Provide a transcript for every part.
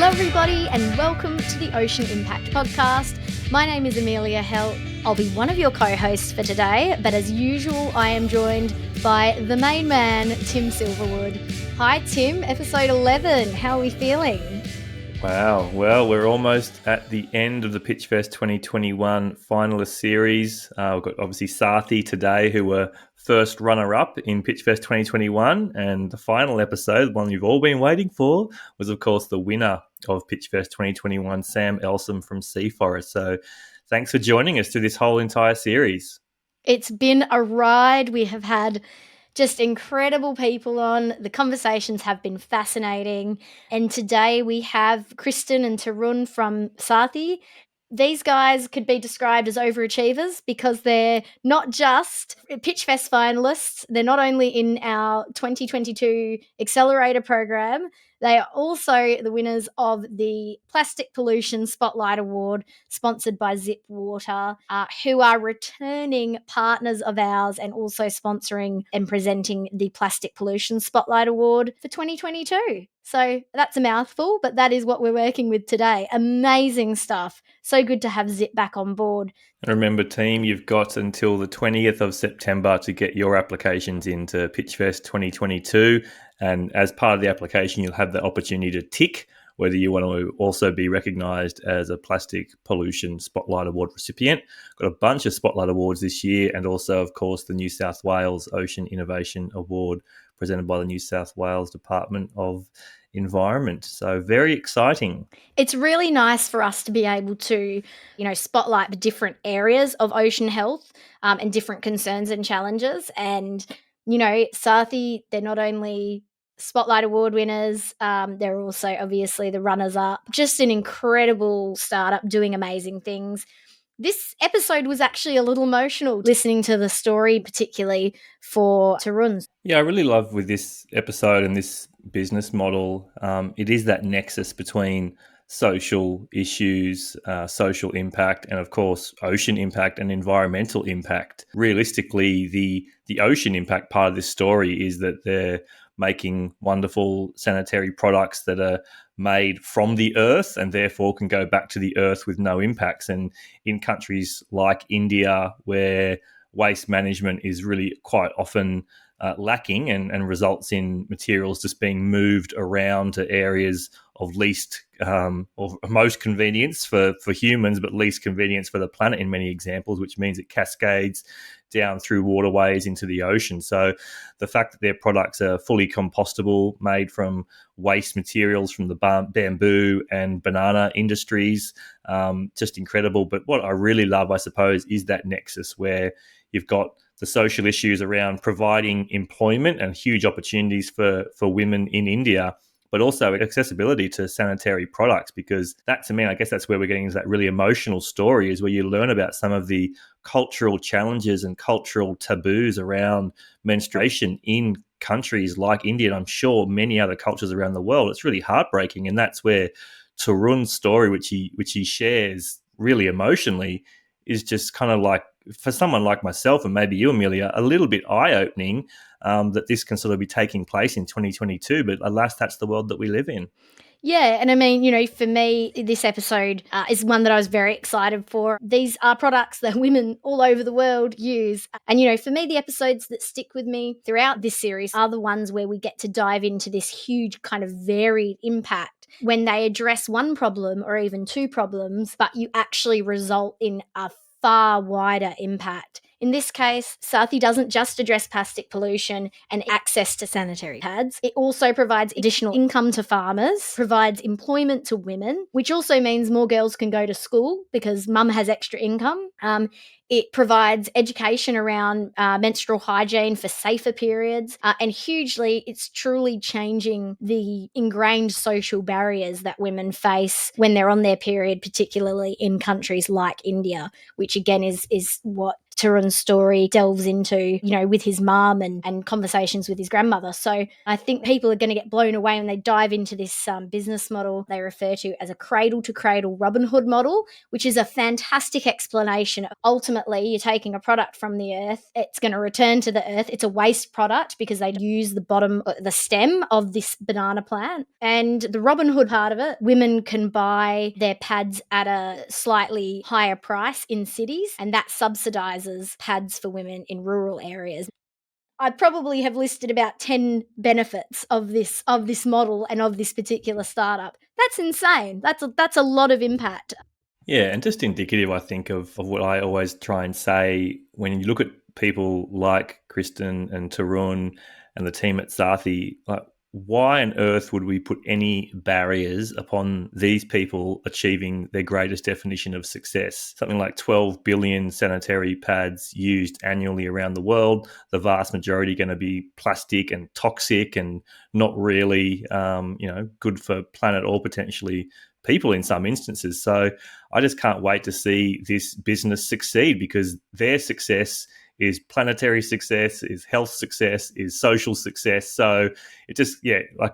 Hello everybody and welcome to the Ocean Impact Podcast. My name is Amelia Hell. I'll be one of your co-hosts for today, but as usual I am joined by the main man, Tim Silverwood. Hi Tim, episode 11, how are we feeling? Wow, well, we're almost at the end of the Pitchfest 2021 finalist series. We've got obviously Saathi today, who were first runner-up in Pitchfest 2021, and the final episode, the one you've all been waiting for, was of course the winner of Pitchfest 2021, Sam Elsom from Sea Forest. So thanks for joining us through this whole entire series. It's been a ride. We have had just incredible people on. The conversations have been fascinating. And today we have Kristen and Tarun from Saathi. These guys could be described as overachievers because they're not just Pitchfest finalists. They're not only in our 2022 Accelerator Program, they are also the winners of the Plastic Pollution Spotlight Award, sponsored by Zip Water, who are returning partners of ours and also sponsoring and presenting the Plastic Pollution Spotlight Award for 2022. So that's a mouthful, but that is what we're working with today. Amazing stuff. So good to have Zip back on board. And remember, team, you've got until the 20th of September to get your applications into Pitchfest 2022. And as part of the application, you'll have the opportunity to tick whether you want to also be recognised as a Plastic Pollution Spotlight Award recipient. Got a bunch of Spotlight Awards this year, and also, of course, the New South Wales Ocean Innovation Award presented by the New South Wales Department of Environment. So very exciting. It's really nice for us to be able to, spotlight the different areas of ocean health and different concerns and challenges. And, Saathi, they're not only Spotlight Award winners, they're also obviously the runners-up. Just an incredible startup doing amazing things. This episode was actually a little emotional listening to the story, particularly for Tarun. Yeah, I really love with this episode and this business model, it is that nexus between social issues, social impact, and of course, ocean impact and environmental impact. Realistically, the ocean impact part of this story is that they're making wonderful sanitary products that are made from the earth and therefore can go back to the earth with no impacts. And in countries like India, where waste management is really quite often lacking and results in materials just being moved around to areas of least or most convenience for humans, but least convenience for the planet in many examples, which means it cascades down through waterways into the ocean. So the fact that their products are fully compostable, made from waste materials from the bamboo and banana industries, just incredible. But what I really love, I suppose, is that nexus where you've got the social issues around providing employment and huge opportunities for women in India, but also accessibility to sanitary products, because that, to me, I guess that's where we're getting into that really emotional story, is where you learn about some of the cultural challenges and cultural taboos around menstruation in countries like India, and I'm sure many other cultures around the world. It's really heartbreaking, and that's where Tarun's story, which he shares really emotionally, is just kind of like, for someone like myself and maybe you, Amelia, a little bit eye-opening that this can sort of be taking place in 2022. But alas, that's the world that we live in. Yeah, and I mean, for me, this episode is one that I was very excited for. These are products that women all over the world use. And, for me, the episodes that stick with me throughout this series are the ones where we get to dive into this huge kind of varied impact when they address one problem or even two problems, but you actually result in a far wider impact. In this case, Saathi doesn't just address plastic pollution and access to sanitary pads. It also provides additional income to farmers, provides employment to women, which also means more girls can go to school because mum has extra income. It provides education around menstrual hygiene for safer periods. And hugely, it's truly changing the ingrained social barriers that women face when they're on their period, particularly in countries like India, which again is what Tarun's story delves into, with his mum and conversations with his grandmother. So I think people are going to get blown away when they dive into this business model they refer to as a cradle-to-cradle Robin Hood model, which is a fantastic explanation. Ultimately, you're taking a product from the earth. It's going to return to the earth. It's a waste product because they use the stem of this banana plant. And the Robin Hood part of it, women can buy their pads at a slightly higher price in cities, and that subsidizes pads for women in rural areas. I probably have listed about 10 benefits of this model and of this particular startup. That's insane. That's a lot of impact. Yeah, and just indicative, I think, of what I always try and say when you look at people like Kristen and Tarun and the team at Saathi, like, why on earth would we put any barriers upon these people achieving their greatest definition of success? Something like 12 billion sanitary pads used annually around the world, the vast majority going to be plastic and toxic and not really, good for planet or potentially people in some instances. So I just can't wait to see this business succeed, because their success is planetary success, is health success, is social success. So it just,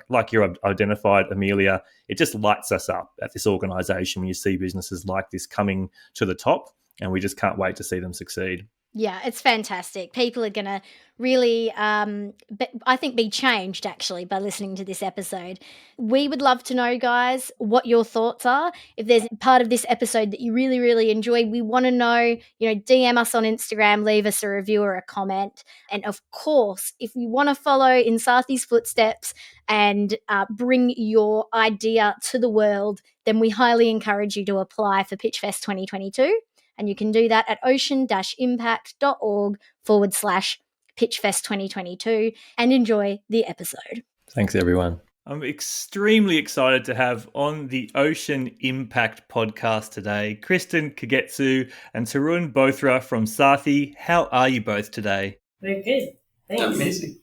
like you identified, Amelia, it just lights us up at this organisation when you see businesses like this coming to the top, and we just can't wait to see them succeed. Yeah, it's fantastic. People are going to really, I think, be changed actually by listening to this episode. We would love to know, guys, what your thoughts are. If there's part of this episode that you really, really enjoyed, we want to know, DM us on Instagram, leave us a review or a comment. And of course, if you want to follow in Saathi's footsteps and bring your idea to the world, then we highly encourage you to apply for Pitchfest 2022. And you can do that at ocean-impact.org/Pitchfest 2022 and enjoy the episode. Thanks, everyone. I'm extremely excited to have on the Ocean Impact podcast today Kristen, Kagetasu, and Tarun Bothra from Saathi. How are you both today? Very good. Thanks. Amazing.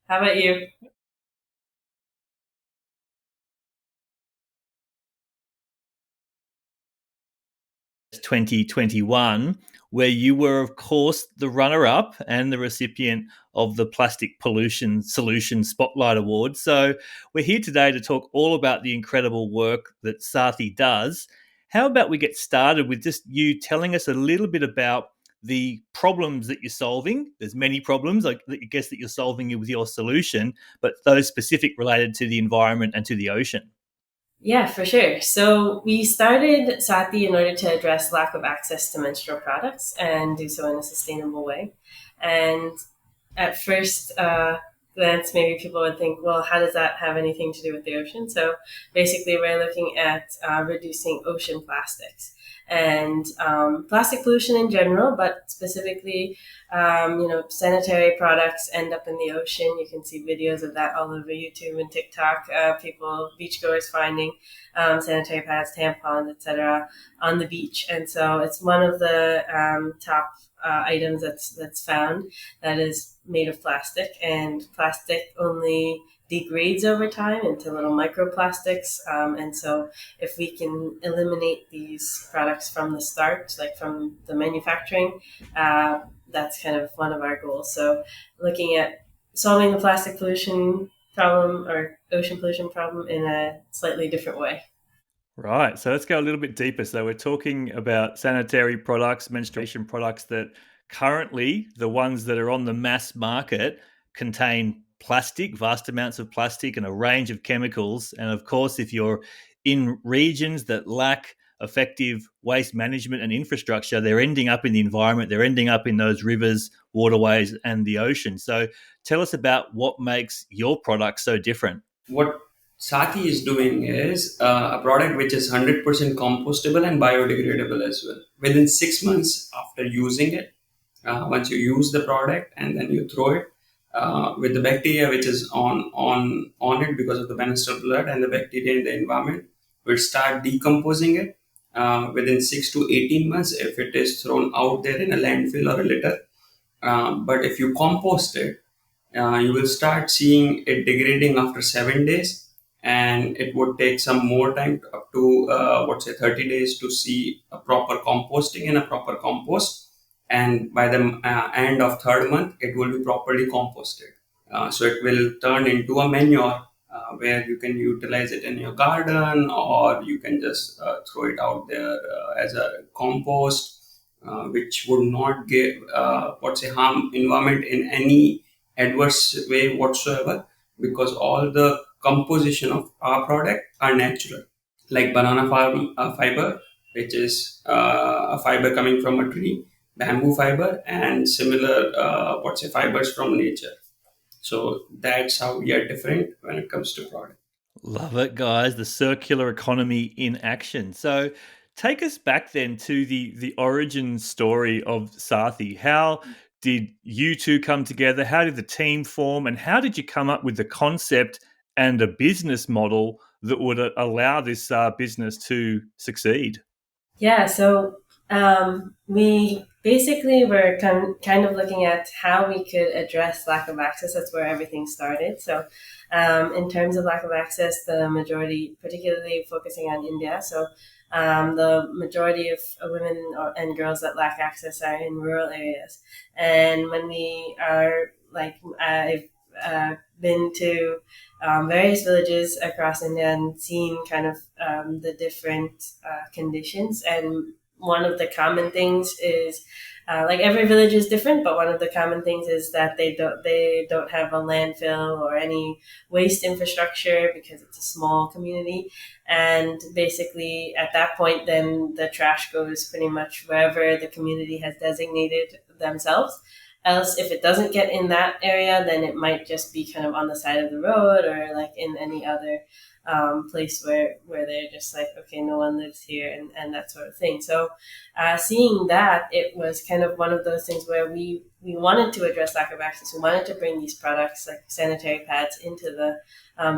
How about you? 2021, where you were, of course, the runner-up and the recipient of the Plastic Pollution Solution Spotlight Award. So we're here today to talk all about the incredible work that Saathi does. How about we get started with just you telling us a little bit about the problems that you're solving? There's many problems, I guess, that you're solving with your solution, but those specific related to the environment and to the ocean. Yeah, for sure. So we started Saathi in order to address lack of access to menstrual products and do so in a sustainable way. And at first glance, maybe people would think, well, how does that have anything to do with the ocean? So basically, we're looking at reducing ocean plastics and plastic pollution in general, but specifically, sanitary products end up in the ocean. You can see videos of that all over YouTube and TikTok. Beachgoers finding sanitary pads, tampons, etc. on the beach, and so it's one of the top items that's found that is made of plastic, and plastic only degrades over time into little microplastics. And so if we can eliminate these products from the start, like from the manufacturing, that's kind of one of our goals. So looking at solving the plastic pollution problem or ocean pollution problem in a slightly different way. Right. So let's go a little bit deeper. So we're talking about sanitary products, menstruation products that currently, the ones that are on the mass market, contain plastic, vast amounts of plastic and a range of chemicals. And of course, if you're in regions that lack effective waste management and infrastructure, they're ending up in the environment, they're ending up in those rivers, waterways, and the ocean. So tell us about what makes your product so different. What Saathi is doing is a product which is 100% compostable and biodegradable as well. Within 6 months after using it, once you use the product and then you throw it, with the bacteria which is on it because of the menstrual blood and the bacteria in the environment, will start decomposing it within 6 to 18 months if it is thrown out there in a landfill or a litter. But if you compost it, you will start seeing it degrading after 7 days, and it would take some more time, up to 30 days, to see a proper composting and a proper compost. and by the end of third month, it will be properly composted. So it will turn into a manure where you can utilize it in your garden, or you can just throw it out there as a compost, which would not give harm environment in any adverse way whatsoever, because all the composition of our product are natural, like banana fiber, which is a fiber coming from a tree, bamboo fiber, and similar fibers from nature. So that's how we are different when it comes to product. Love it, guys. The circular economy in action. So take us back then to the origin story of Saathi. How did you two come together? How did the team form? And how did you come up with the concept and a business model that would allow this business to succeed? Yeah, so we basically were kind of looking at how we could address lack of access. That's where everything started. So in terms of lack of access, the majority, particularly focusing on India, so the majority of women and girls that lack access are in rural areas. And when we are I've been to various villages across India and seen kind of the different conditions. And one of the common things is every village is different, but one of the common things is that they don't have a landfill or any waste infrastructure because it's a small community. And basically at that point, then the trash goes pretty much wherever the community has designated themselves. Else, if it doesn't get in that area, then it might just be kind of on the side of the road or like in any other place where they're just like, okay, no one lives here, and that sort of thing. So seeing that, it was kind of one of those things where we wanted to address lack of access. We wanted to bring these products like sanitary pads into the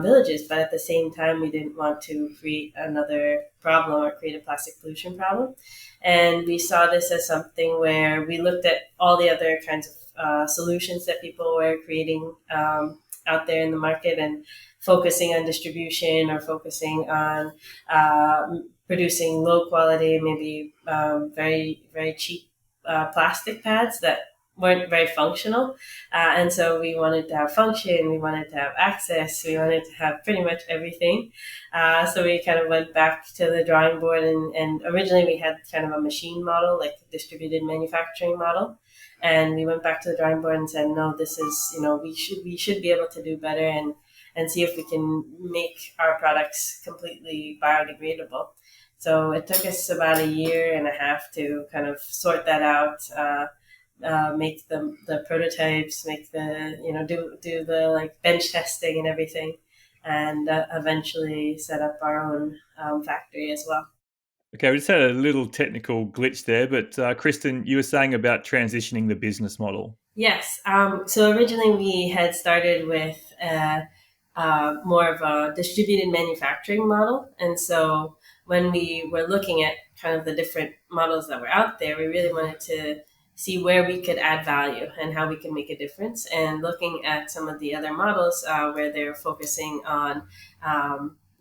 villages, but at the same time, we didn't want to create another problem or create a plastic pollution problem. And we saw this as something where we looked at all the other kinds of solutions that people were creating out there in the market and focusing on distribution or focusing on producing low quality, maybe very, very cheap plastic pads that weren't very functional. And so we wanted to have function, we wanted to have access, we wanted to have pretty much everything. So we kind of went back to the drawing board, and originally we had kind of a machine model, like a distributed manufacturing model. And we went back to the drawing board and said, no, this is, we should be able to do better and see if we can make our products completely biodegradable. So it took us about a year and a half to kind of sort that out, make the prototypes, make the, do the like bench testing and everything, and eventually set up our own factory as well. Okay, we just had a little technical glitch there, but Kristen, you were saying about transitioning the business model. Yes. So originally we had started with more of a distributed manufacturing model. And so when we were looking at kind of the different models that were out there, we really wanted to see where we could add value and how we can make a difference. And looking at some of the other models where they're focusing on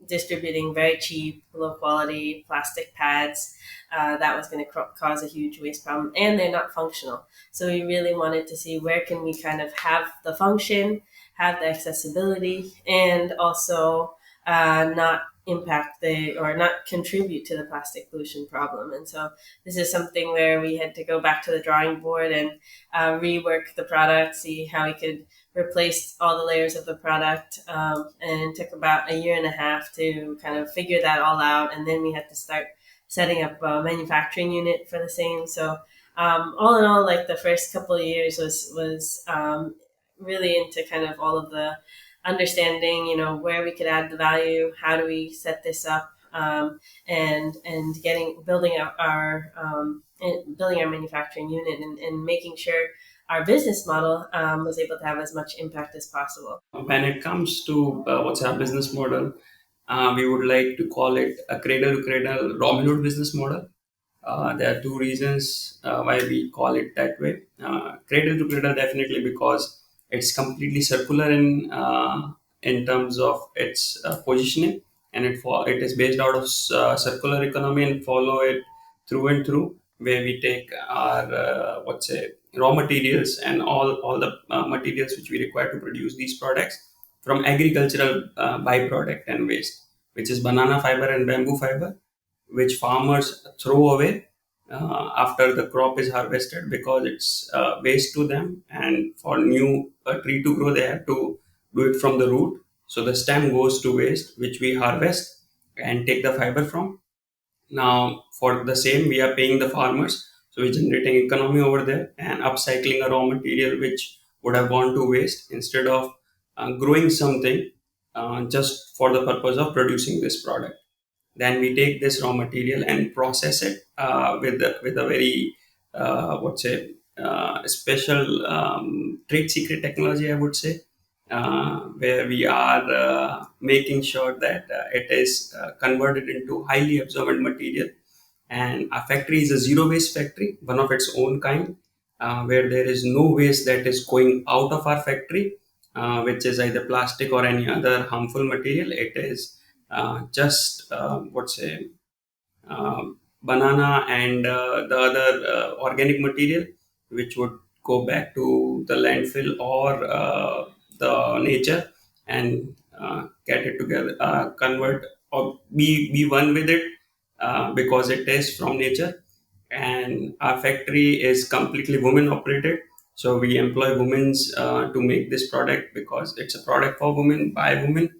distributing very cheap, low quality plastic pads, that was going to cause a huge waste problem, and they're not functional. So we really wanted to see where can we kind of have the function, have the accessibility, and also not impact or not contribute to the plastic pollution problem. And so this is something where we had to go back to the drawing board and rework the product, see how we could replace all the layers of the product, and it took about a year and a half to kind of figure that all out. And then we had to start setting up a manufacturing unit for the same. So all in all, like the first couple of years was really into kind of all of the understanding, where we could add the value, how do we set this up, and building our manufacturing unit, and making sure our business model was able to have as much impact as possible. When it comes to what's our business model, we would like to call it a cradle-to-cradle Robin Hood business model. There are two reasons why we call it that way. Cradle-to-cradle, definitely because it's completely circular in terms of its positioning, and it is based out of circular economy and follow it through and through. where we take our raw materials and all the materials which we require to produce these products from agricultural byproduct and waste, which is banana fiber and bamboo fiber, which farmers throw away after the crop is harvested because it's waste to them, and for new tree to grow they have to do it from the root. So the stem goes to waste, which we harvest and take the fiber from. Now, for the same, we are paying the farmers, so we're generating economy over there and upcycling a raw material which would have gone to waste, instead of growing something just for the purpose of producing this product. Then we take this raw material and process it with a very special trade secret technology, I would say, where we are making sure that it is converted into highly absorbent material. And our factory is a zero waste factory, one of its own kind, where there is no waste that is going out of our factory, which is either plastic or any other harmful material. It is just banana and the other organic material, which would go back to the landfill or the nature, and get it together, convert or be one with it, because it is from nature. And our factory is completely women operated, so we employ women to make this product because it's a product for women by women.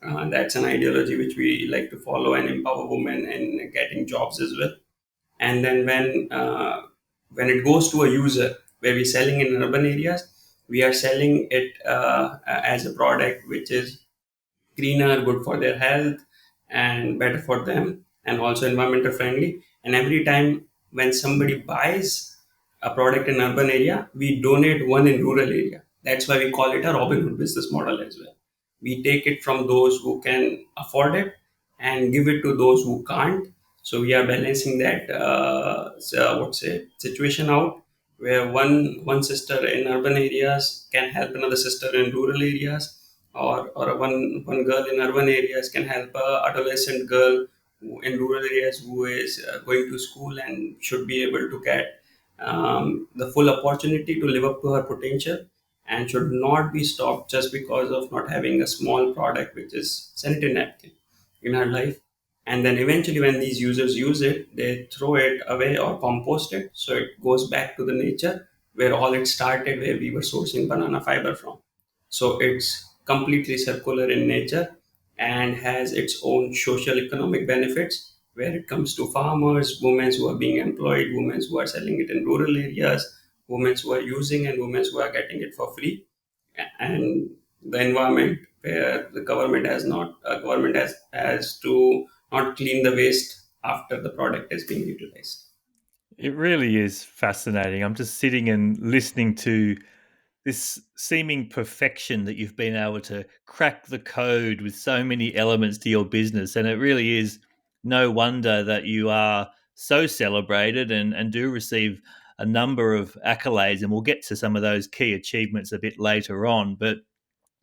That's an ideology which we like to follow and empower women in getting jobs as well. And then when it goes to a user, where we're selling in urban areas, we are selling it as a product which is greener, good for their health, and better for them, and also environmental friendly. And every time when somebody buys a product in urban area, we donate one in rural area. That's why we call it a Robin Hood business model as well. We take it from those who can afford it and give it to those who can't. So we are balancing that situation out, where one sister in urban areas can help another sister in rural areas, or one girl in urban areas can help a adolescent girl in rural areas who is going to school and should be able to get the full opportunity to live up to her potential, and should not be stopped just because of not having a small product which is sanitary napkin in her life. And then eventually when these users use it, they throw it away or compost it, so it goes back to the nature where all it started, where we were sourcing banana fiber from. So it's completely circular in nature and has its own social economic benefits, where it comes to farmers, women who are being employed, women who are selling it in rural areas, women who are using, and women who are getting it for free. And the environment, where the government has to not clean the waste after the product is being utilized. It really is fascinating. I'm just sitting and listening to this seeming perfection that you've been able to crack the code with so many elements to your business. And it really is no wonder that you are so celebrated and do receive a number of accolades. And we'll get to some of those key achievements a bit later on. But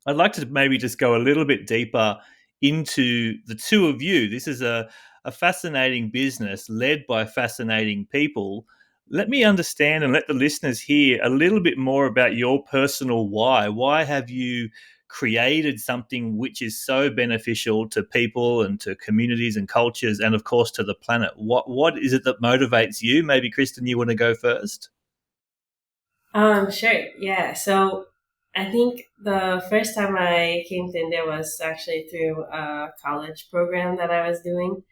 I'd like to maybe just go a little bit deeper into the two of you. This is a fascinating business led by fascinating people. Let me understand and let the listeners hear a little bit more about your personal why. Why have you created something which is so beneficial to people and to communities and cultures and, of course, to the planet? What is it that motivates you? Maybe, Kristen, you want to go first? Sure. Yeah. So I think the first time I came to India was actually through a college program that I was doing.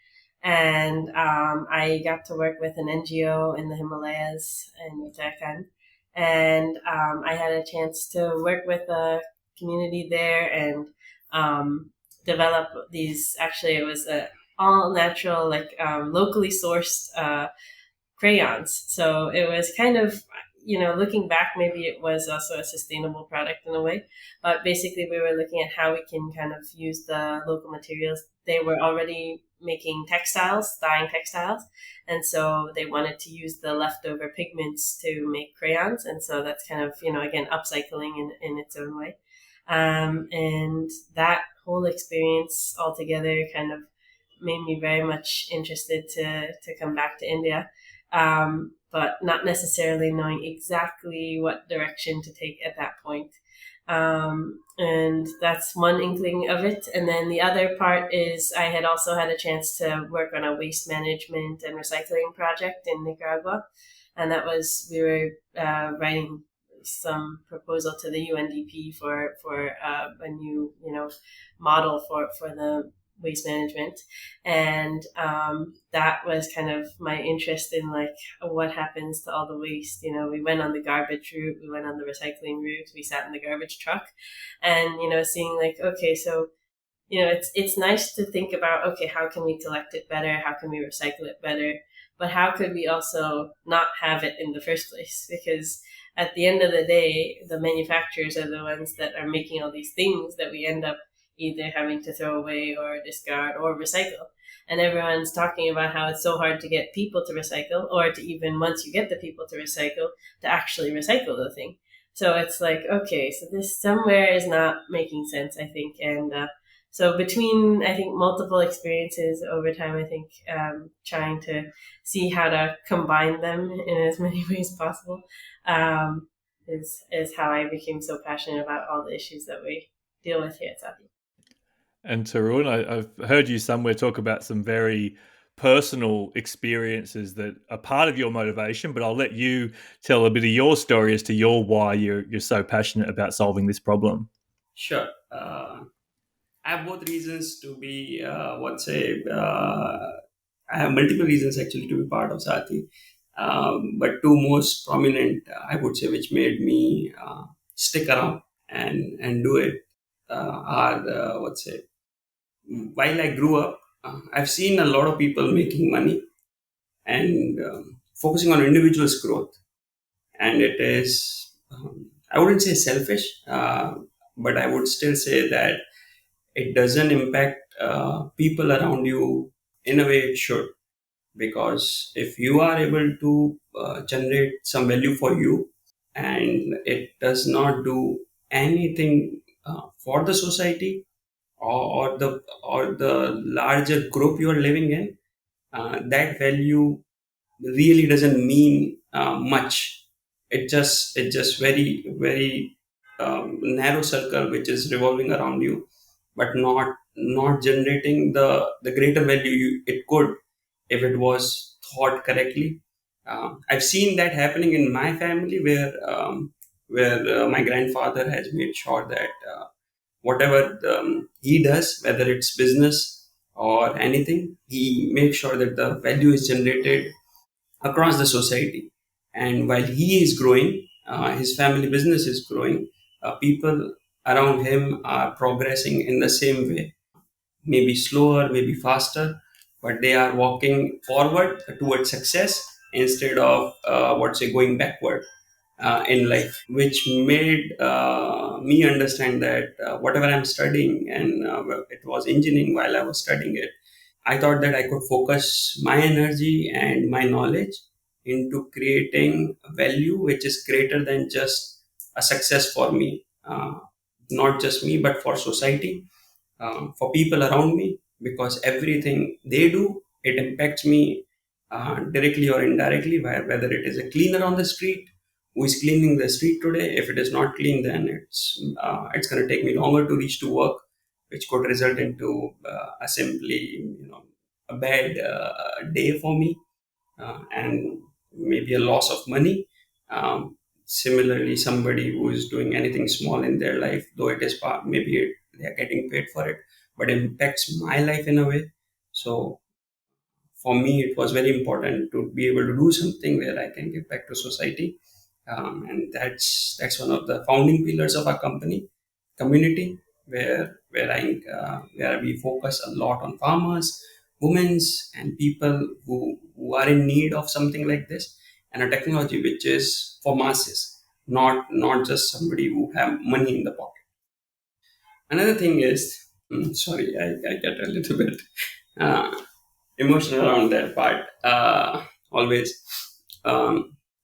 And I got to work with an NGO in the Himalayas in Uttarakhand. And I had a chance to work with a community there and develop these. Actually, it was all natural, like locally sourced crayons. So it was kind of, looking back, maybe it was also a sustainable product in a way. But basically, we were looking at how we can kind of use the local materials. They were already making textiles, dyeing textiles. And so they wanted to use the leftover pigments to make crayons. And so that's kind of, again, upcycling in its own way. And that whole experience altogether kind of made me very much interested to come back to India. but not necessarily knowing exactly what direction to take at that point. And that's one inkling of it. And then the other part is I had also had a chance to work on a waste management and recycling project in Nicaragua. And that was, we were writing some proposal to the UNDP for a new, model for the waste management. And that was kind of my interest in like what happens to all the waste. We went on the garbage route, we went on the recycling route, we sat in the garbage truck, and seeing like, okay, so it's nice to think about, okay, how can we collect it better, how can we recycle it better, but how could we also not have it in the first place? Because at the end of the day, the manufacturers are the ones that are making all these things that we end up either having to throw away or discard or recycle. And everyone's talking about how it's so hard to get people to recycle, or to even, once you get the people to recycle, to actually recycle the thing. So it's like, okay, so this somewhere is not making sense, I think. And so between, I think, multiple experiences over time, I think trying to see how to combine them in as many ways possible is how I became so passionate about all the issues that we deal with here at Saathi. And Tarun, I've heard you somewhere talk about some very personal experiences that are part of your motivation, but I'll let you tell a bit of your story as to why you're so passionate about solving this problem. Sure. I have both reasons to be, I have multiple reasons actually to be part of Saathi. But two most prominent, I would say, which made me stick around and do it are, while I grew up, I've seen a lot of people making money and focusing on individuals' growth. And it is, I wouldn't say selfish, but I would still say that it doesn't impact people around you in a way it should. Because if you are able to generate some value for you and it does not do anything for the society or the larger group you are living in, that value really doesn't mean much. It just very narrow circle which is revolving around you, but not generating the greater value it could if it was thought correctly. I've seen that happening in my family where my grandfather has made sure that whatever he does, whether it's business or anything, he makes sure that the value is generated across the society. And while he is growing, his family business is growing, people around him are progressing in the same way. Maybe slower, maybe faster, but they are walking forward towards success instead of going backward in life, which made me understand that whatever I'm studying, and it was engineering while I was studying it, I thought that I could focus my energy and my knowledge into creating value which is greater than just a success for me, not just me, but for society, for people around me, because everything they do, it impacts me directly or indirectly, whether it is a cleaner on the street who is cleaning the street today. If it is not clean, then it's going to take me longer to reach to work, which could result into a simply a bad day for me, and maybe a loss of money. Similarly, somebody who is doing anything small in their life, though it is maybe they are getting paid for it, but it impacts my life in a way. So for me, it was very important to be able to do something where I can give back to society, and that's one of the founding pillars of our community, where we focus a lot on farmers, women, and people who are in need of something like this, and a technology which is for masses, not just somebody who have money in the pocket. Another thing is, sorry, I get a little bit emotional around that part. Always.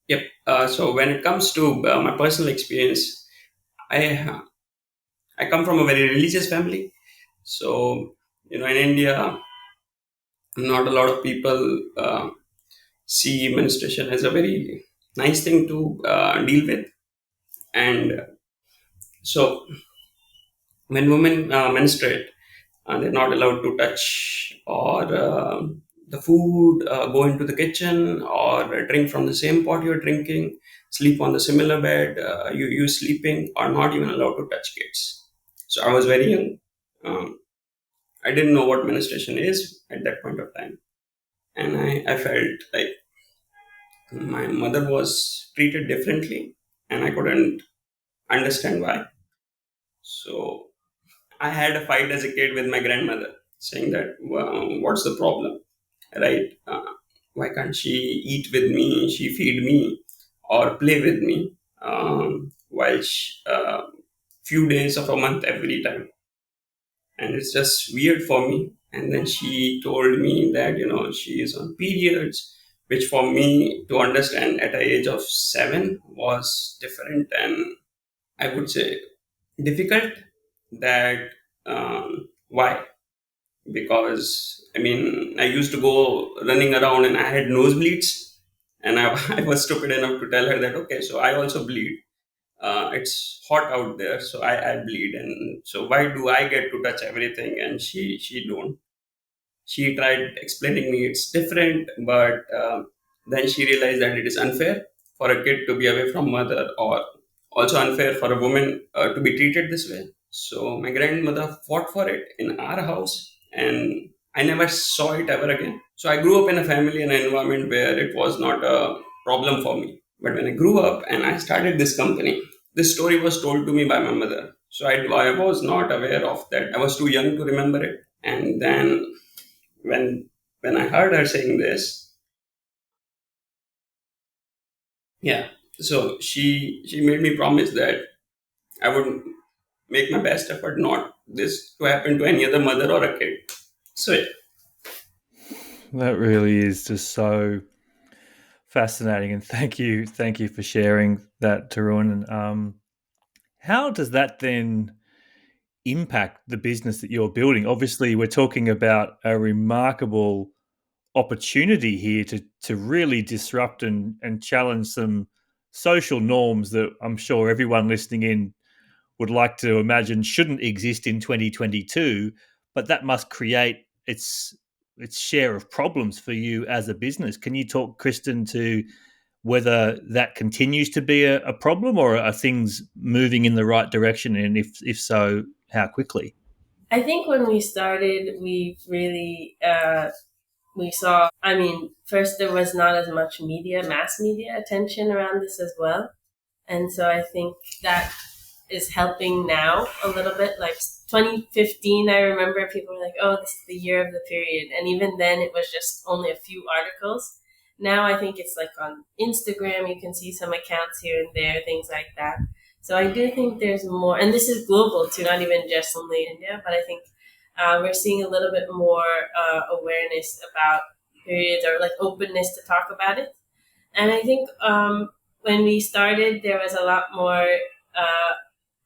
Yep. So when it comes to my personal experience, I come from a very religious family. So in India, not a lot of people see menstruation as a very nice thing to deal with. And so when women menstruate, they're not allowed to touch or the food, go into the kitchen or drink from the same pot you're drinking, sleep on the similar bed you sleeping, or not even allowed to touch kids. So I was very young. I didn't know what menstruation is at that point of time. And I felt like my mother was treated differently and I couldn't understand why. So I had a fight as a kid with my grandmother saying that, well, what's the problem? Right? Why can't she eat with me, she feed me, or play with me while few days of a month every time? And it's just weird for me. And then she told me that, she is on periods, which for me to understand at the age of 7 was different and I would say difficult. That why? Because I used to go running around and I had nosebleeds, and I was stupid enough to tell her that okay, so I also bleed. It's hot out there, so I bleed, and so why do I get to touch everything and she don't? She tried explaining me it's different, but then she realized that it is unfair for a kid to be away from mother, or also unfair for a woman to be treated this way. So my grandmother fought for it in our house, and I never saw it ever again. So I grew up in a family and an environment where it was not a problem for me. But when I grew up and I started this company, this story was told to me by my mother. So I was not aware of that. I was too young to remember it. And then when I heard her saying this, yeah, so she made me promise that I would make my best effort not this to happen to any other mother or a kid. So yeah. That really is just so fascinating, and thank you for sharing that, Tarun. And how does that then impact the business that you're building? Obviously, we're talking about a remarkable opportunity here to really disrupt and challenge some social norms that I'm sure everyone listening in would like to imagine shouldn't exist in 2022, but that must create its share of problems for you as a business. Can you talk, Kristen, to whether that continues to be a problem, or are things moving in the right direction? And if so, how quickly? I think when we started, we really we saw. First there was not as much mass media attention around this as well, and so I think that is helping now a little bit. Like 2015, I remember people were like, "Oh, this is the year of the period," and even then, it was just only a few articles. Now I think it's like on Instagram, you can see some accounts here and there, things like that. So I do think there's more, and this is global too, not even just only India, but I think we're seeing a little bit more awareness about periods, or like openness to talk about it. And I think when we started, there was a lot more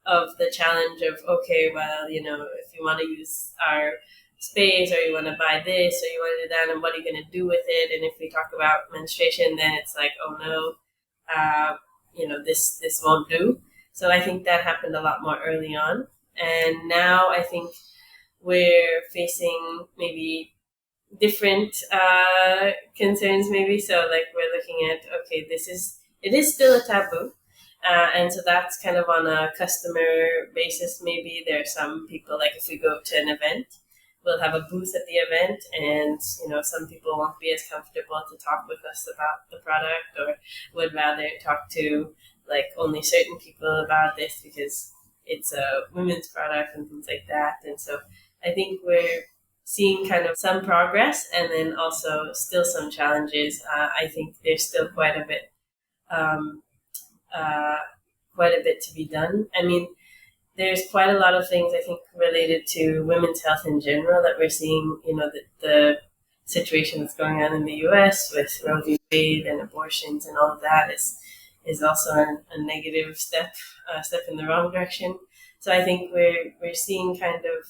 of the challenge of, okay, well, if you want to use our space, or you want to buy this, or you want to do that, and what are you going to do with it? And if we talk about menstruation, then it's like, oh no, this won't do. So I think that happened a lot more early on. And now I think we're facing maybe different concerns, maybe. So like we're looking at, okay, it is still a taboo. And so that's kind of on a customer basis. Maybe there are some people, like if we go to an event, we'll have a booth at the event, and some people won't be as comfortable to talk with us about the product, or would rather talk to like only certain people about this because it's a women's product and things like that. And so I think we're seeing kind of some progress, and then also still some challenges. I think there's still quite a bit to be done. I mean, there's quite a lot of things, I think, related to women's health in general that we're seeing, the situation that's going on in the US with Roe v. Wade and abortions and all of that is also a negative step in the wrong direction. So I think we're seeing kind of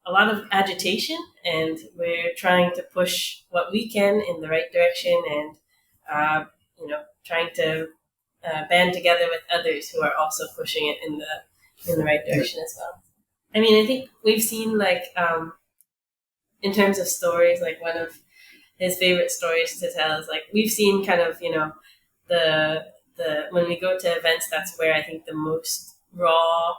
a lot of agitation, and we're trying to push what we can in the right direction, and trying to band together with others who are also pushing it in the right direction as well. I mean, I think we've seen in terms of stories, like one of his favorite stories to tell is we've seen kind of the when we go to events, that's where I think the most raw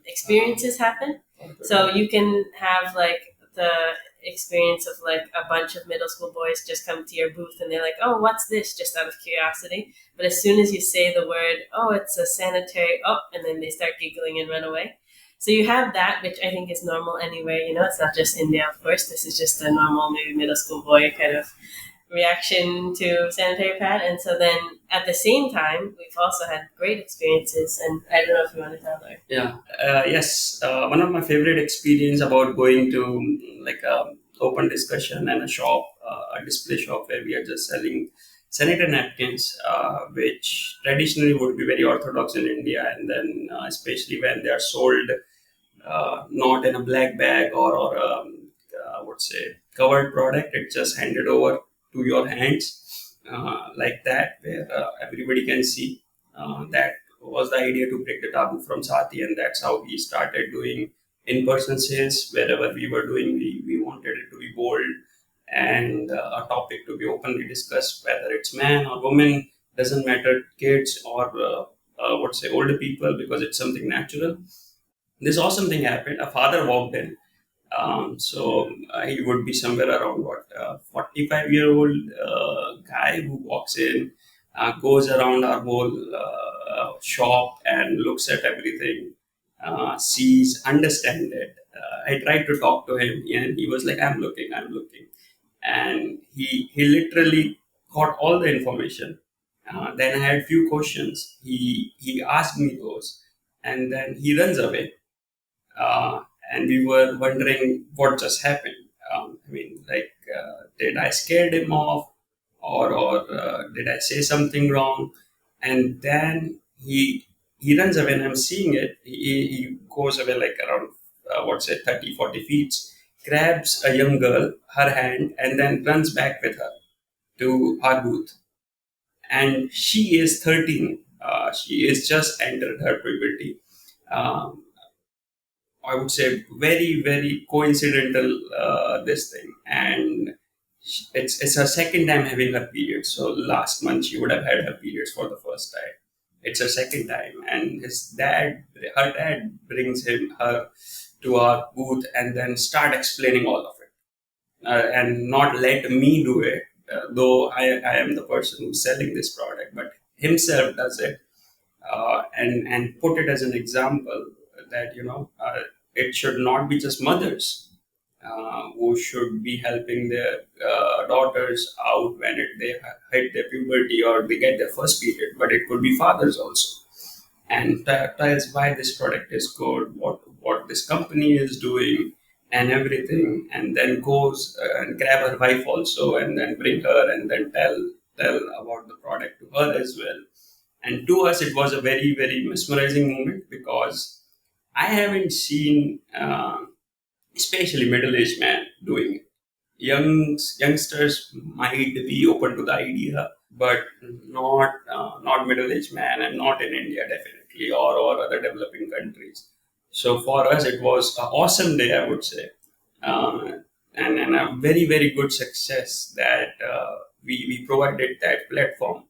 experiences happen. So you can have the experience of a bunch of middle school boys just come to your booth and they're like, oh, what's this? Just out of curiosity. But as soon as you say the word, oh, it's a sanitary, and then they start giggling and run away. So you have that, which I think is normal anywhere. It's not just India, of course. This is just a normal, maybe middle school boy kind of reaction to sanitary pad. And so then at the same time, we've also had great experiences. And I don't know if you want to tell her. Yeah. Yes. One of my favorite experience about going to a open discussion and a shop, a display shop where we are just selling sanitary napkins, which traditionally would be very orthodox in India, and then especially when they are sold not in a black bag or I would say covered product, it's just handed over to your hands like that, where everybody can see. That was the idea to break the taboo from Saathi, and that's how we started doing in-person sales. Wherever we were doing, we wanted it to be bold and a topic to be openly discussed, whether it's man or woman, doesn't matter, kids or older people, because it's something natural. This awesome thing happened. A father walked in. He would be somewhere around 45-year-old guy who walks in, goes around our whole shop and looks at everything, sees, understands it. I tried to talk to him and he was like, I'm looking. And he literally got all the information. Then I had few questions. He asked me those, and then he runs away. And we were wondering what just happened. Did I scare him off, or did I say something wrong? And then he runs away, and I'm seeing it. He goes away around 30, 40 feet, grabs a young girl, her hand, and then runs back with her to our booth. And she is 13. She is just entered her puberty. I would say very, very coincidental, this thing. And it's her second time having her period. So last month she would have had her periods for the first time. It's her second time. And her dad brings her to our booth and then start explaining all of it. And not let me do it, though I am the person who's selling this product, but himself does it. And put it as an example that, it should not be just mothers who should be helping their daughters out when they hit their puberty or they get their first period, but it could be fathers also. And tells why this product is good, what this company is doing, and everything, and then goes and grab her wife also, and then bring her, and then tell about the product to her as well. And to us, it was a very, very mesmerizing moment, because I haven't seen, especially middle-aged men doing it. Youngsters might be open to the idea, but not middle-aged man, and not in India definitely, or other developing countries. So for us, it was an awesome day, I would say, and a very, very good success that we provided that platform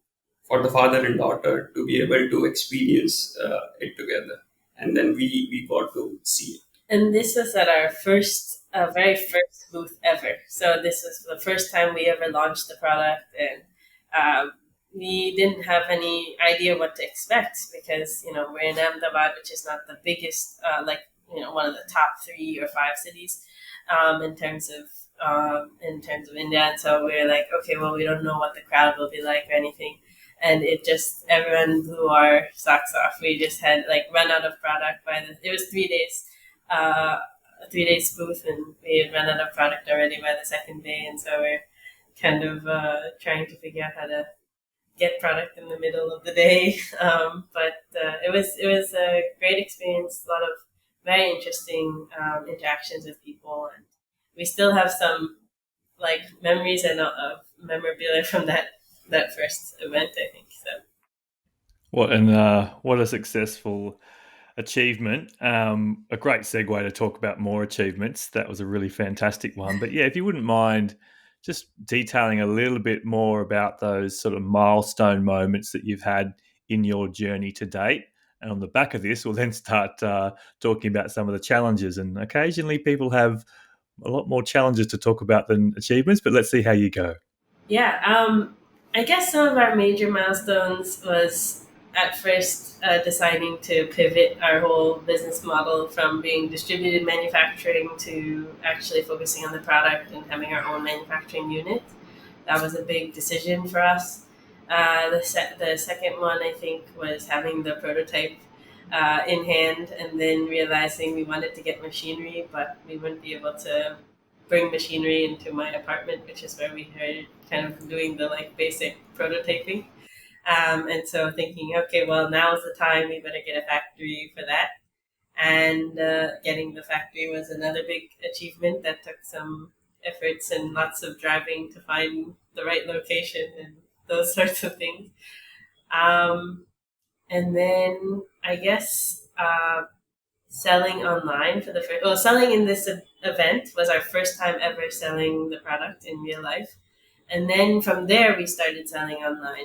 for the father and daughter to be able to experience it together. And then we got to see it. And this was at our very first booth ever. So this was the first time we ever launched the product, and we didn't have any idea what to expect, because we're in Ahmedabad, which is not the biggest, one of the top 3 or 5 cities in terms of India. And so we're like, okay, well, we don't know what the crowd will be like or anything. And everyone blew our socks off. We just had run out of product it was 3 days, a 3-day booth, and we had run out of product already by the second day. And so we're kind of trying to figure out how to get product in the middle of the day. But it was a great experience, a lot of very interesting interactions with people, and we still have some like memories and memorabilia from that first event, I think. So What a successful achievement. A great segue to talk about more achievements. That was a really fantastic one. But yeah, if you wouldn't mind just detailing a little bit more about those sort of milestone moments that you've had in your journey to date. And on the back of this, we'll then start talking about some of the challenges. And occasionally people have a lot more challenges to talk about than achievements, but let's see how you go. yeah, I guess some of our major milestones was at first deciding to pivot our whole business model from being distributed manufacturing to actually focusing on the product and having our own manufacturing unit. That was a big decision for us. The second one, I think, was having the prototype in hand, and then realizing we wanted to get machinery, but we wouldn't be able to bring machinery into my apartment, which is where we heard kind of doing the like basic prototyping. And so thinking, okay, well, now's the time. We better get a factory for that. And getting the factory was another big achievement that took some efforts and lots of driving to find the right location and those sorts of things. And then I guess selling online for the first, well, selling in this event was our first time ever selling the product in real life. And then from there, we started selling online.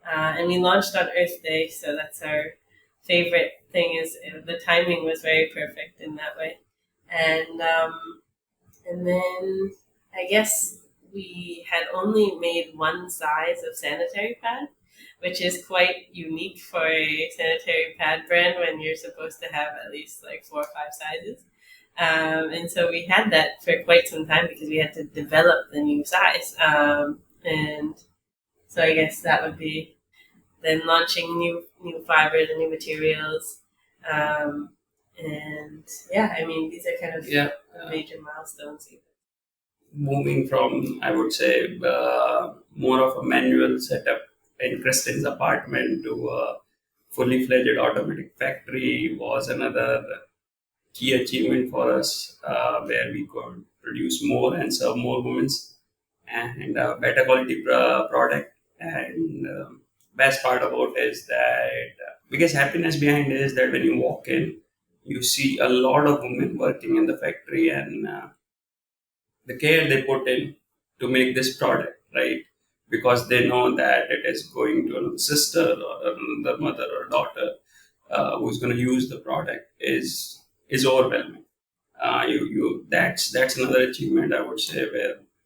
And we launched on Earth Day, so that's our favorite thing. Is the timing was very perfect in that way, and then I guess we had only made one size of sanitary pad, which is quite unique for a sanitary pad brand when you're supposed to have at least like 4 or 5 sizes. And so we had that for quite some time because we had to develop the new size. And so I guess that would be then launching new fibers and new materials. And yeah, I mean, these are kind of major milestones. Moving from, I would say, more of a manual setup in Kristin's apartment to a fully fledged automatic factory was another key achievement for us, where we could produce more and serve more women and a better quality product. And best part about it is that biggest happiness behind it is that when you walk in, you see a lot of women working in the factory and the care they put in to make this product, right? Because they know that it is going to another sister or another mother or daughter who's going to use the product is overwhelming. That's another achievement, I would say,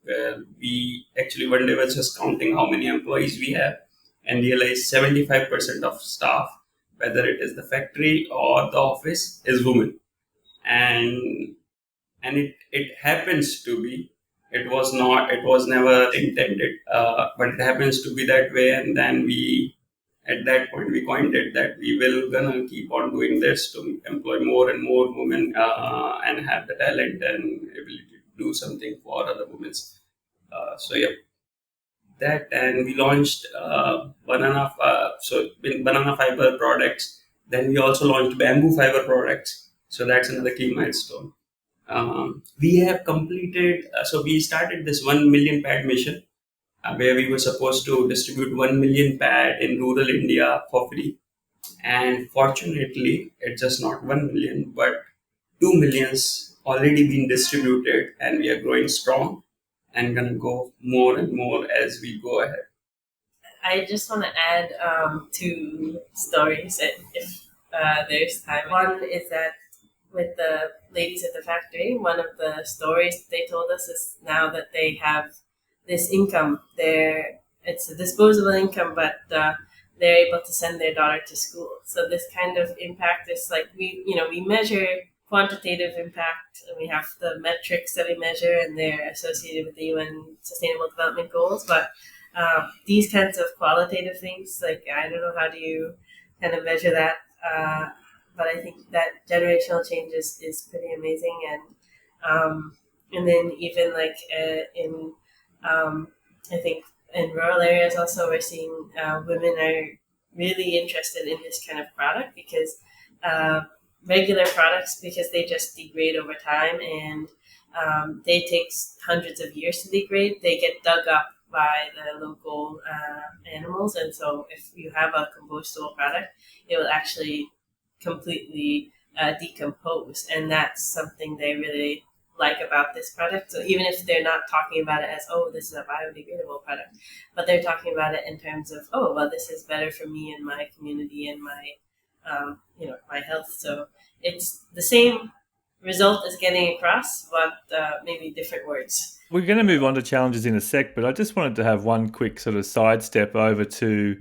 where we actually one day was just counting how many employees we have and realized 75% of staff, whether it is the factory or the office, is women. And it happens to be, it was never intended, but it happens to be that way. And then at that point we coined it that we will gonna keep on doing this to employ more and more women and have the talent and ability to do something for other women. So yeah, that. And we launched banana fiber products. Then we also launched bamboo fiber products. So that's another key milestone. We have completed, so we started this 1 million pad mission, where we were supposed to distribute 1 million pad in rural India for free. And fortunately, it's just not 1 million, but 2 millions already been distributed, and we are growing strong and gonna go more and more as we go ahead. I just want to add 2 stories if there's time. One is that with the ladies at the factory, one of the stories they told us is now that they have this income. It's a disposable income, but they're able to send their daughter to school. So this kind of impact is like we measure quantitative impact, and we have the metrics that we measure, and they're associated with the UN Sustainable Development Goals. But these kinds of qualitative things, like I don't know how do you kind of measure that. But I think that generational change is pretty amazing, and then even like I think in rural areas also we're seeing women are really interested in this kind of product because regular products because they just degrade over time, and they take hundreds of years to degrade. They get dug up by the local animals, and so if you have a compostable product, it will actually completely decompose, and that's something they really like about this product. So even if they're not talking about it as, oh, this is a biodegradable product, but they're talking about it in terms of, oh, well, this is better for me and my community and my my health. So it's the same result as getting across, but maybe different words. We're going to move on to challenges in a sec, but I just wanted to have one quick sort of sidestep over to,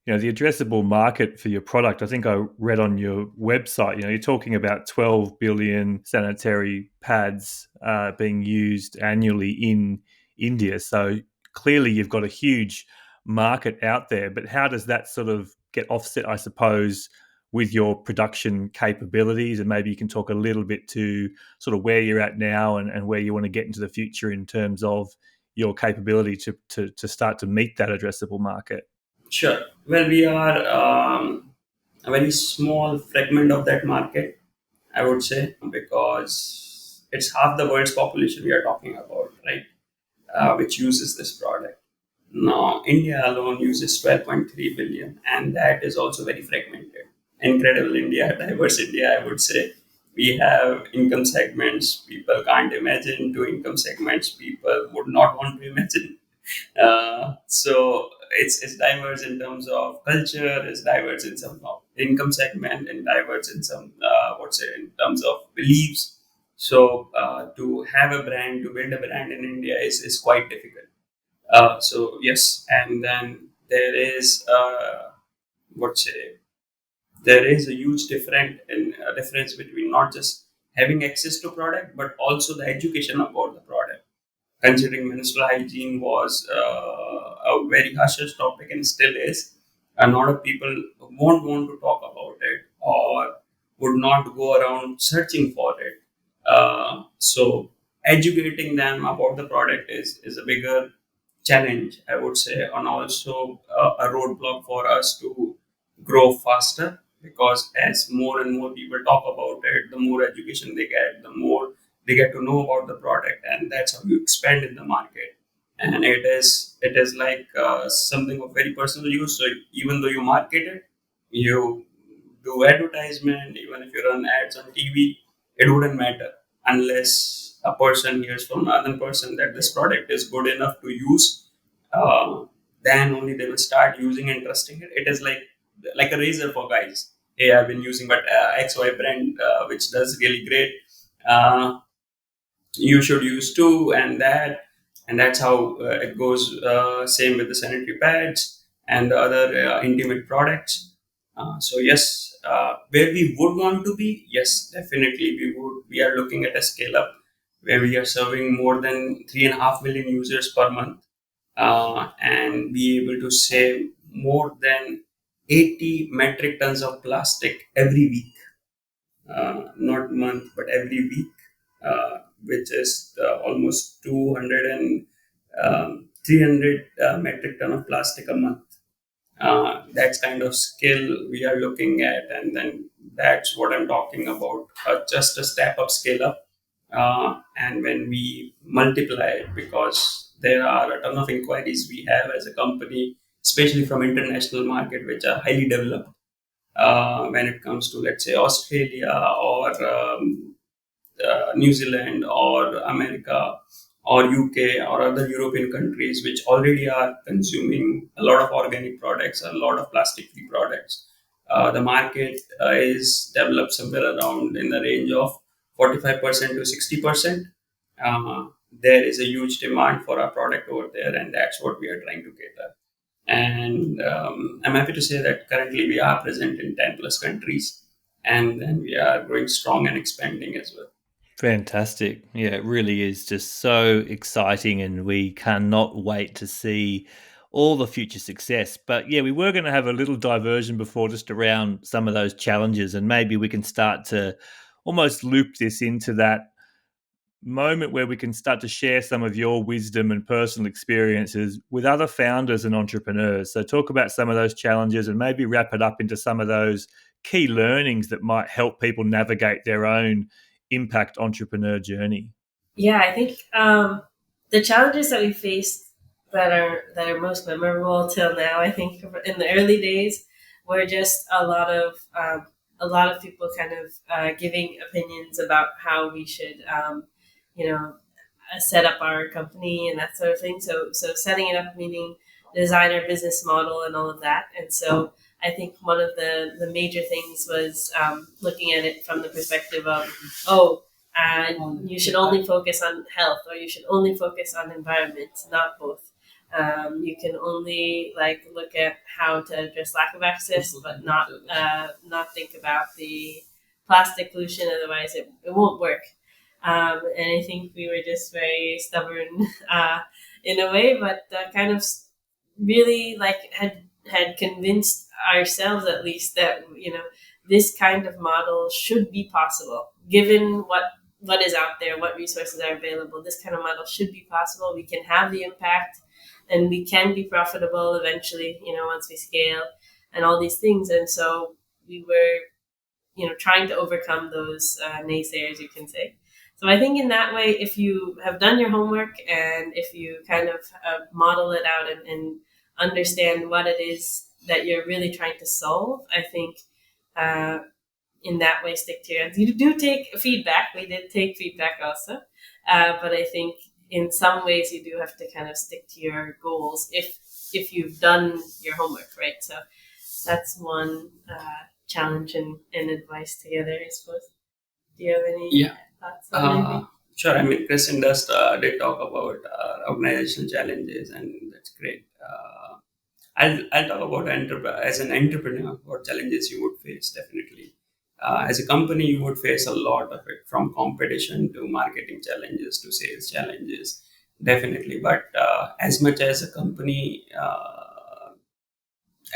the addressable market for your product. I think I read on your website, you're talking about 12 billion sanitary pads being used annually in India. So clearly you've got a huge market out there, but how does that sort of get offset, I suppose, with your production capabilities? And maybe you can talk a little bit to sort of where you're at now and where you want to get into the future in terms of your capability to start to meet that addressable market. Sure. Well, we are a very small fragment of that market, I would say, because it's half the world's population we are talking about, right? Which uses this product. Now, India alone uses 12.3 billion, and that is also very fragmented. Incredible India, diverse India, I would say. We have income segments people can't imagine, two income segments people would not want to imagine. So it's diverse in terms of culture, it's diverse in some of income segment, and diverse in some, in terms of beliefs. So to have a brand, to build a brand in India is quite difficult. So yes, and then there is there is a huge difference between not just having access to product but also the education about the product. Considering menstrual hygiene was a very hush-hush topic and still is, a lot of people won't want to talk about it or would not go around searching for it. So educating them about the product is a bigger challenge, I would say, and also a roadblock for us to grow faster, because as more and more people talk about it, the more education they get, the more they get to know about the product, and that's how you expand in the market. And it is like something of very personal use. So even though you market it, you do advertisement, even if you run ads on TV, it wouldn't matter unless a person hears from another person that this product is good enough to use. uh, then only they will start using and trusting it. It is like a razor for guys. Hey, I've been using but XY brand, which does really great. Uh, you should use too, and that's how it goes. Same with the sanitary pads and the other intimate products. So yes, where we would want to be, yes, definitely we are looking at a scale up where we are serving more than 3.5 million users per month, and be able to save more than 80 metric tons of plastic every week, not month, but every week, which is almost 200 and 300 metric ton of plastic a month. That's kind of skill we are looking at, and then that's what I'm talking about. Just a step up, scale up, and when we multiply it, because there are a ton of inquiries we have as a company, especially from international market, which are highly developed. When it comes to, let's say, Australia or New Zealand or America or UK or other European countries, which already are consuming a lot of organic products, a lot of plastic-free products. The market is developed somewhere around in the range of 45% to 60%. There is a huge demand for our product over there, and that's what we are trying to cater. And I'm happy to say that currently we are present in 10 plus countries, and then we are growing strong and expanding as well. Fantastic. Yeah, it really is just so exciting, and we cannot wait to see all the future success. But yeah, we were going to have a little diversion before just around some of those challenges, and maybe we can start to almost loop this into that moment where we can start to share some of your wisdom and personal experiences with other founders and entrepreneurs. So talk about some of those challenges and maybe wrap it up into some of those key learnings that might help people navigate their own impact entrepreneur journey? Yeah, I think the challenges that we faced that are most memorable till now, I think in the early days, were just a lot of people kind of giving opinions about how we should, you know, set up our company and that sort of thing. So setting it up, meaning design our business model and all of that. And so I think one of the major things was looking at it from the perspective of, you should only focus on health, or you should only focus on environment, not both. You can only look at how to address lack of access, but not think about the plastic pollution. Otherwise, it won't work. And I think we were just very stubborn in a way, but kind of really had convinced ourselves, at least, that this kind of model should be possible given what is out there, what resources are available. This kind of model should be possible. We can have the impact, and we can be profitable eventually, once we scale and all these things. And so we were, trying to overcome those naysayers, you can say. So I think in that way, if you have done your homework and if you kind of model it out and understand what it is that you're really trying to solve, I think in that way, stick to your. You do take feedback. We did take feedback also, but I think in some ways you do have to kind of stick to your goals if you've done your homework, right? So that's one challenge and advice together, I suppose. Do you have any thoughts on anything? Sure. I mean, Kristen did talk about organizational challenges, and that's great. I'll talk about as an entrepreneur, what challenges you would face, definitely. As a company, you would face a lot of it, from competition to marketing challenges to sales challenges, definitely. But as much as a company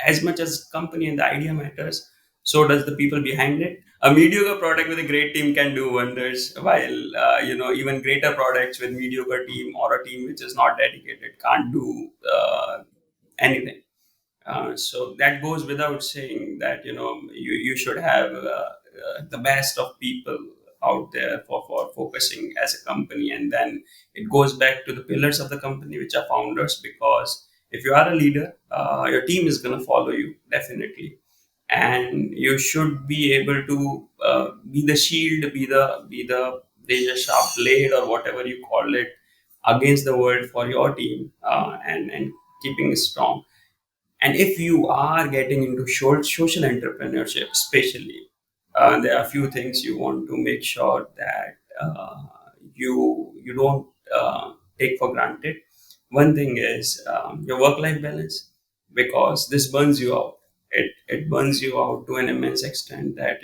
and the idea matters, so does the people behind it. A mediocre product with a great team can do wonders, while even greater products with mediocre team or a team which is not dedicated can't do anything. So that goes without saying that you should have the best of people out there for focusing as a company. And then it goes back to the pillars of the company, which are founders, because if you are a leader, your team is going to follow you, definitely. And you should be able to be the shield, be the razor sharp blade, or whatever you call it, against the world for your team, and keeping it strong. And if you are getting into social entrepreneurship, especially, there are a few things you want to make sure that you don't take for granted. One thing is your work-life balance, because this burns you out. It burns you out to an immense extent that,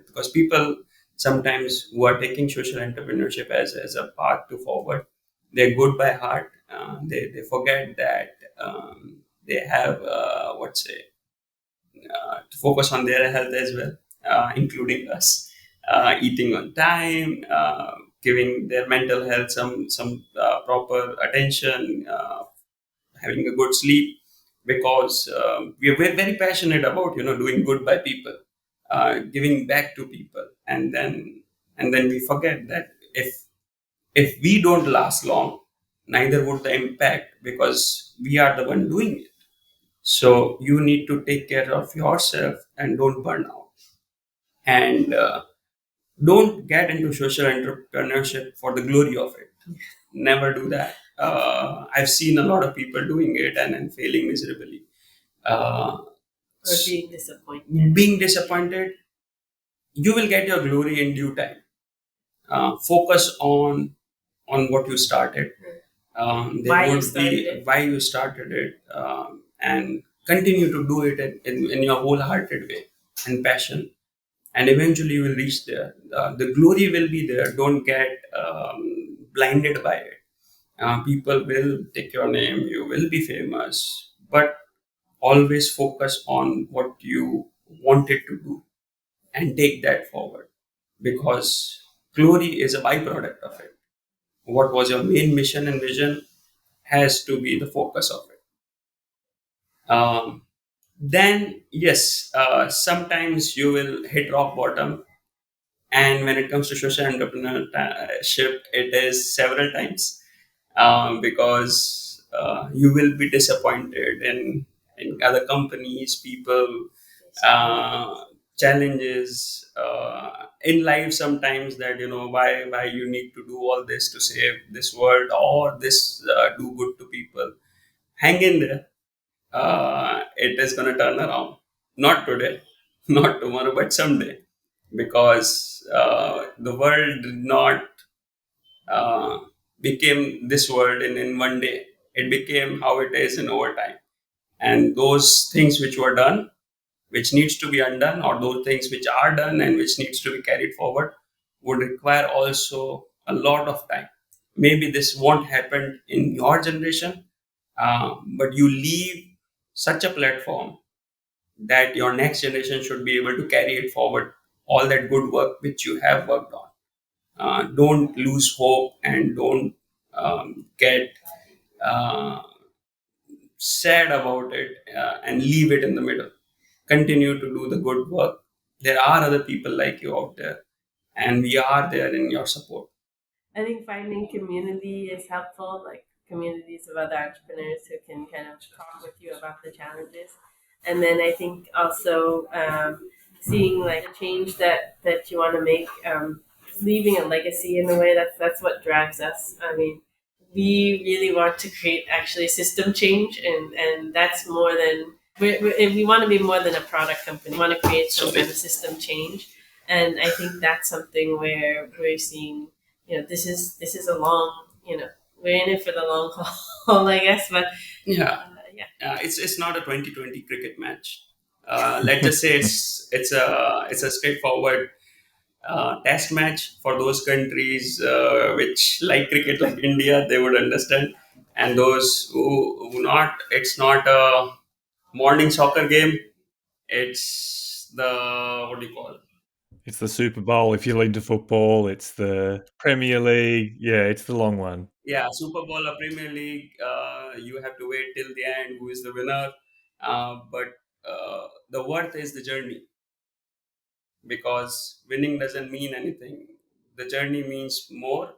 because people sometimes who are taking social entrepreneurship as a path to forward, they're good by heart. They forget that they have to focus on their health as well, including us, eating on time, giving their mental health some proper attention, having a good sleep, because we are very passionate about doing good by people, giving back to people, and then we forget that if we don't last long, neither would the impact, because we are the one doing it. So you need to take care of yourself and don't burn out. And don't get into social entrepreneurship for the glory of it. Never do that. I've seen a lot of people doing it and failing miserably. Or being disappointed. Being disappointed, you will get your glory in due time. Focus on what you started. Why you started it, and continue to do it in your wholehearted way and passion, and eventually you will reach there. The glory will be there. Don't get blinded by it. People will take your name, you will be famous, but always focus on what you wanted to do and take that forward, because glory is a byproduct of it. What was your main mission and vision has to be the focus of it. then yes, sometimes you will hit rock bottom. And when it comes to social entrepreneurship, it is several times, because you will be disappointed in other companies, people, uh, challenges in life sometimes, that why you need to do all this to save this world, or this do good to people. Hang in there. It is going to turn around. Not today, not tomorrow, but someday. Because the world did not uh, became this world in one day. It became how it is in overtime. And those things which were done, which needs to be undone, or those things which are done and which needs to be carried forward, would require also a lot of time. Maybe this won't happen in your generation, but you leave such a platform that your next generation should be able to carry it forward, all that good work which you have worked on. Don't lose hope, and don't get uh, sad about it, and leave it in the middle. Continue to do the good work. There are other people like you out there, and we are there in your support. I think finding community is helpful, like communities of other entrepreneurs who can kind of talk with you about the challenges. And then I think also seeing like a change that you want to make, leaving a legacy in a way, that's what drives us. I mean, we really want to create actually system change, and that's more than we want to be more than a product company. We want to create some kind of system change, and I think that's something where we're seeing, this is a long, we're in it for the long haul, I guess. But Yeah, yeah, it's not a 2020 cricket match. Let's just say it's a straightforward test match for those countries which like cricket, like India. They would understand, and those who not. It's not a morning soccer game. It's the, what do you call it? It's the Super Bowl if you're into football. It's the Premier League. Yeah, it's the long one. Yeah, Super Bowl or Premier League. You have to wait till the end. Who is the winner? But the worth is the journey, because winning doesn't mean anything. The journey means more.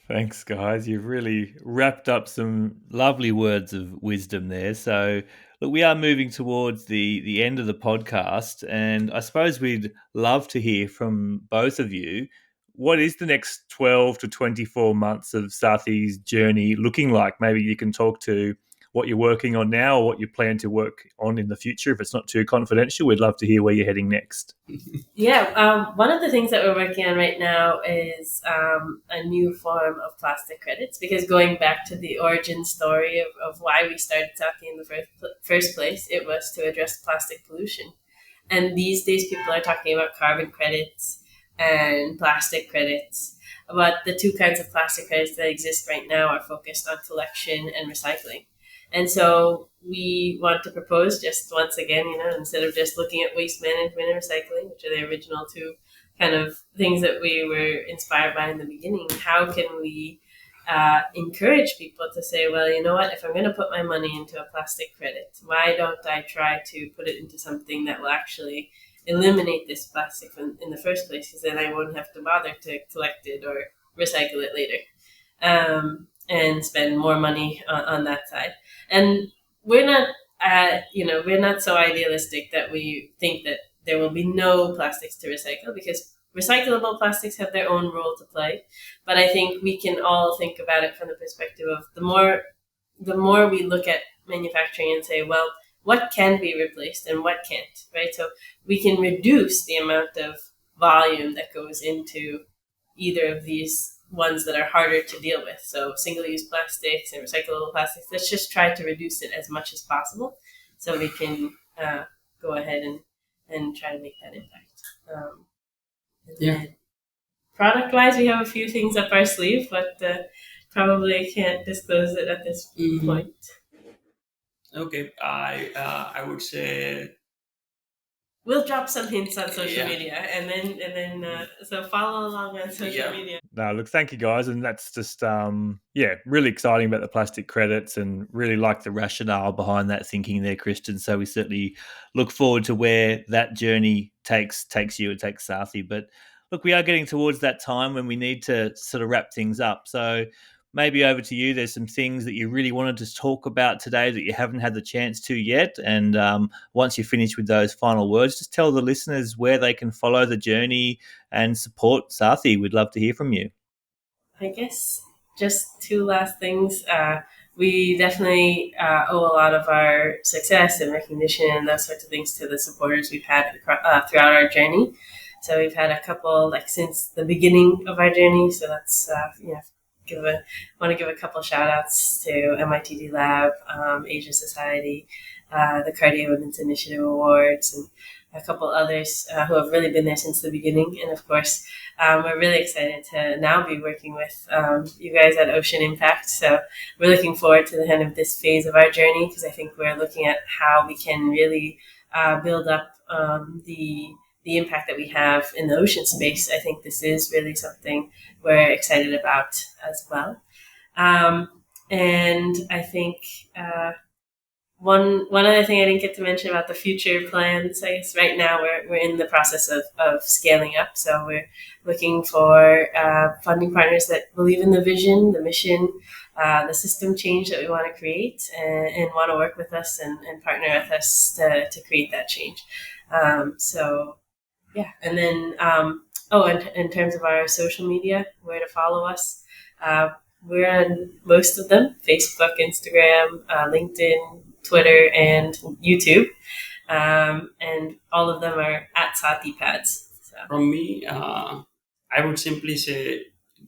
Thanks, guys. You've really wrapped up some lovely words of wisdom there. So, look, we are moving towards the end of the podcast, and I suppose we'd love to hear from both of you. What is the next 12 to 24 months of Saathi's journey looking like? Maybe you can talk to what you're working on now, or what you plan to work on in the future. If it's not too confidential, we'd love to hear where you're heading next. Yeah, one of the things that we're working on right now is a new form of plastic credits, because going back to the origin story of why we started Saathi in the first place, it was to address plastic pollution. And these days, people are talking about carbon credits and plastic credits. But the two kinds of plastic credits that exist right now are focused on collection and recycling. And so we want to propose, just once again, instead of just looking at waste management and recycling, which are the original two kind of things that we were inspired by in the beginning, how can we encourage people to say, well, you know what, if I'm going to put my money into a plastic credit, why don't I try to put it into something that will actually eliminate this plastic in the first place, because then I won't have to bother to collect it or recycle it later, and spend more money on that side. And we're not, we're not so idealistic that we think that there will be no plastics to recycle, because recyclable plastics have their own role to play. But I think we can all think about it from the perspective of the more we look at manufacturing and say, well, what can be replaced and what can't, right? So we can reduce the amount of volume that goes into either of these ones that are harder to deal with. So single-use plastics and recyclable plastics, let's just try to reduce it as much as possible so we can go ahead and try to make that impact. Yeah. Product-wise, we have a few things up our sleeve, but probably can't disclose it at this point. Okay, I would say we'll drop some hints on social Yeah. media, and then so follow along on social media. No, look, thank you guys, and that's just really exciting about the plastic credits, and really like the rationale behind that thinking there, Kristen. So we certainly look forward to where that journey takes you, it takes Saathi. But look, we are getting towards that time when we need to sort of wrap things up. So maybe over to you. There's some things that you really wanted to talk about today that you haven't had the chance to yet, and once you finish with those final words, just tell the listeners where they can follow the journey and support Saathi. We'd love to hear from you. I guess just two last things. We definitely owe a lot of our success and recognition and those sorts of things to the supporters we've had throughout our journey. So we've had a couple since the beginning of our journey. So that's want to give a couple shout outs to MITD Lab, Asia Society, the Cardio Women's Initiative Awards, and a couple others who have really been there since the beginning. And of course, we're really excited to now be working with you guys at Ocean Impact. So we're looking forward to the end of this phase of our journey, because I think we're looking at how we can really build up the impact that we have in the ocean space. I think this is really something we're excited about as well. And I think one other thing I didn't get to mention about the future plans, I guess right now we're in the process of scaling up. So we're looking for funding partners that believe in the vision, the mission, the system change that we want to create, and want to work with us and partner with us to create that change. And then, and in terms of our social media, where to follow us, we're on most of them: Facebook, Instagram, LinkedIn, Twitter, and YouTube. And all of them are at Saathi Pads. So. From me, I would simply say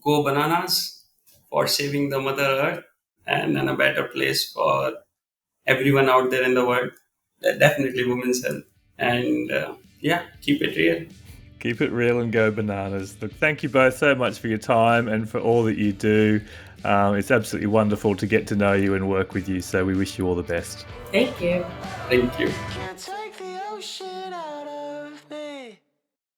go bananas for saving the Mother Earth and a better place for everyone out there in the world. Definitely women's health. And keep it real. Keep it real and go bananas. Look, thank you both so much for your time and for all that you do. It's absolutely wonderful to get to know you and work with you. So we wish you all the best. Thank you. Thank you.